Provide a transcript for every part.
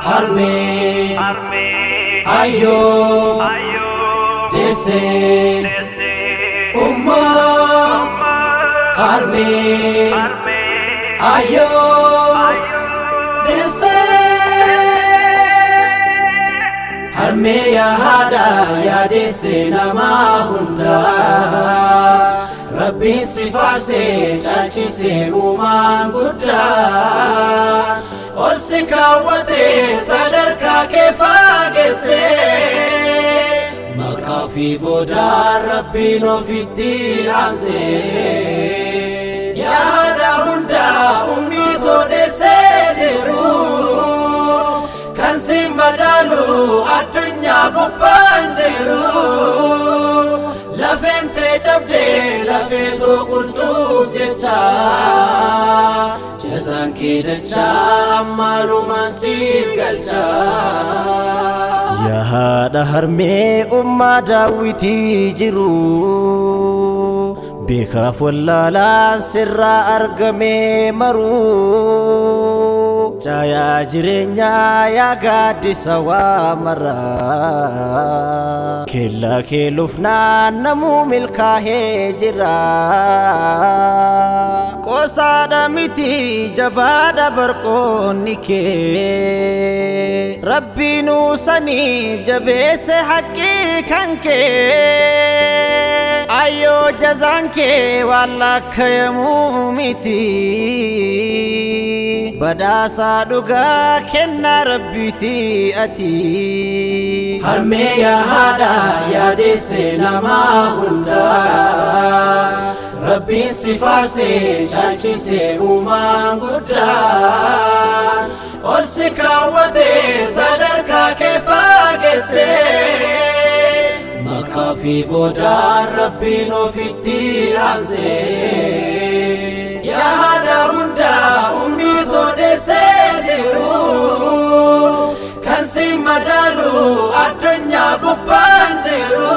harme ayo dese harme ayo dese harme ya hada ya dese nama hunda Rabbi sifarse chalchise uman gudda ol sikawate sadarka kefagese makafi boda Rabbi no fitti anse ya hada hunda ummi to dese diru kan simbadalu adunya gubanjiru lafente jabde lafeto kurtub jecha jazan ki dacha amalu masif galcha ya hada harme umma dawiti jiru beka follala sirra argame maru caya jirenya ya gadisa wa mara kella kelufna namu milkahe jira qosada miti jabada barqonike rabbi nu sanif jabese haqqi kanke ayo jazanke walla kayamumiti badasa duga kenna rabbiti ati harme ya hada ya dese nama hunda Rabbi sifarse chalchise uman gudda ol sikawate sadarka kefagese makafi boda Rabbi no fitti anse ya hada hunda ummi to dese diru kan simbadalu adunya gubanjiru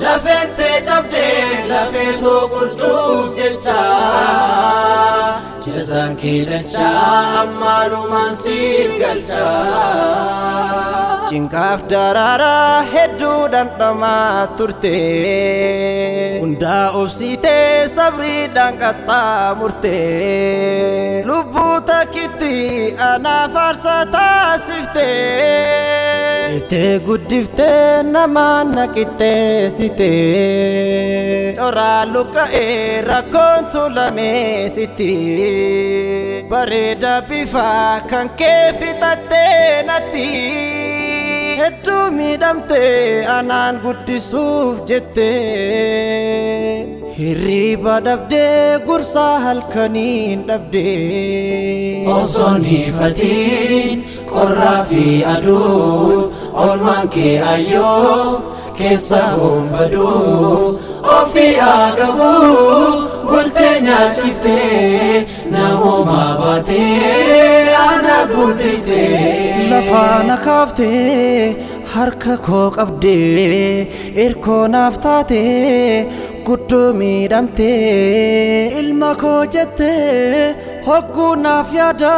lafente jabde lafeto kurtub jecha jazan ki dacha amalu masif galcha Cingkaf darara heddu dan dama turte unda obsite sabri dan kata murte lubu takiti ana farsa tasifte ite guddifte nama nakite site ora luka era kontu lame siti bareda bifa kan kefitate nati heddu midamte anan guddisuuf jette hirriba dhabde gursa halkanin dhabde osoo hifatin qorraa fi aduu olmaan kee ayyoo keessa hombadu ofii agabu bultee nyaachiftee namooma baatee ana guddiftee lafana kafte harka koo qabde irkoo naaf taate guddoo miidhamte ilma koo jette hogguu naaf yaada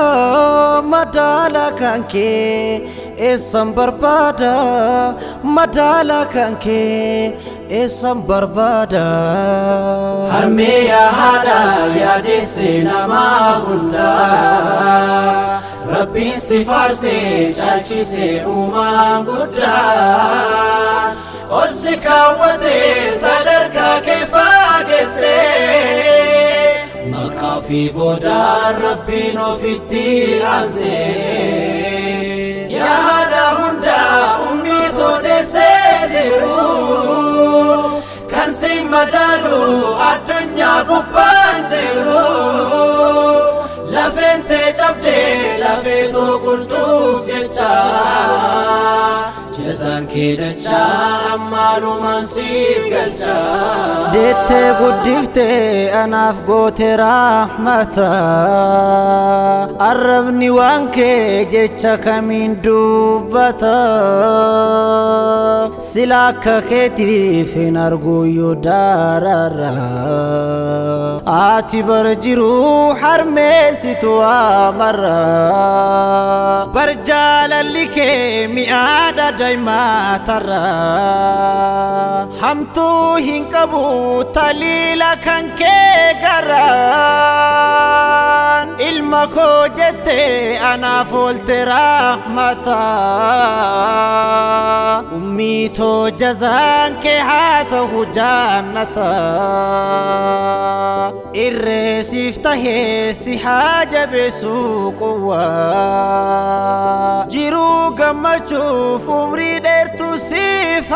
madaala kan kee eessan barbaada madaala kan kee eessan barbaada harme ya hada ya dese nama hunda Rabbi sifarse chalchise uman gudda ol sikawate sadarka kefagese makafi boda Rabbi no fitti anse ya hada hunda ummi to dese diru kan simbadalu adunya gubanjiru lafente jabde lafeto kurtub jecha jazan kedacha ammaluma siif galcha Dette guddifte anaaf goote rahmata Arrabni waan kee jecha kamiin dubbata Sila akka keetiif hin argu yoo darara Ati bara jiru harmeessitu amarra Bar jaalalli kee mi'aadha daa'imatarra Hamtuu hin qabu taliila kan kee garaan Ilma koo jette anaaf oolte rahmata Ummii too jazaan kee haa ta'u jannata Irree siif tahee si haa jabeessu quwwaa Jiruu gammachuuf umrii dheertuu siif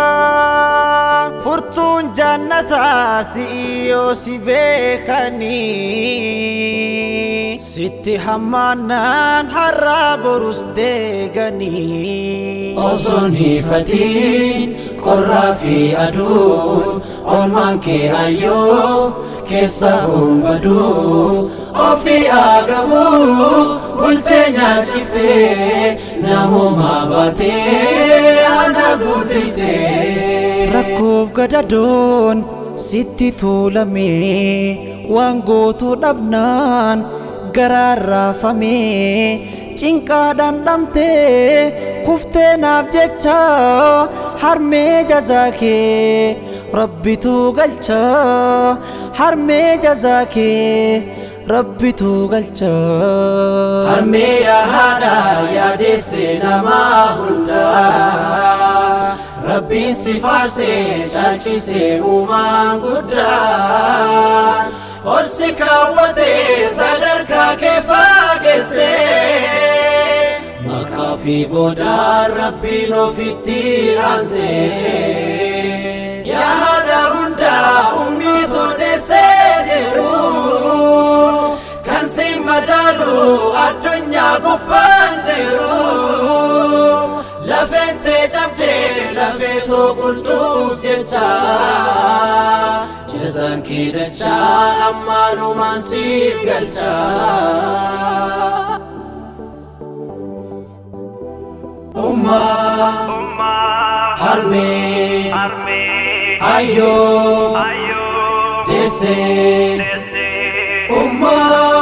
hawwaa Furtuun jannataa si'i yoo si beekanii Sitti hammaannaan har'aa borus deeganii Osoon hiifatiin qorraa fi aduun Oolmaan kee hayyoo keessa gumbaduu Ofii agabuu bultee nyaachiftee Namoomaa baatee ana guddiftee Rakkoof gadadoon sitti tuulamee Waan gootuu dhabnaan garaan raafamee Cinqaadhaan dhamtee kuftee naaf jecha Harmee jazaa kee rabbitu galcha Harmee jazaa kee rabbitu galcha Harmee yaa haadha yaadesse namaa hundaa Rabbiin si faarsee caalchisee uumaan guddaan Ol si kaawwatee sadarkaa kee faageessee Maqaa fi boodaan Rabbiin ofitti aansee Yaa haadha hundaa ummii toodessee jiru Kan si madaalu addunyaa gubbaan jiru Lafeen tee cabdee lafee too qurxuuf jecha Jazaan kee dacha ammalumaan siif galcha Ummaa harmee ayyoo deessee Ummaa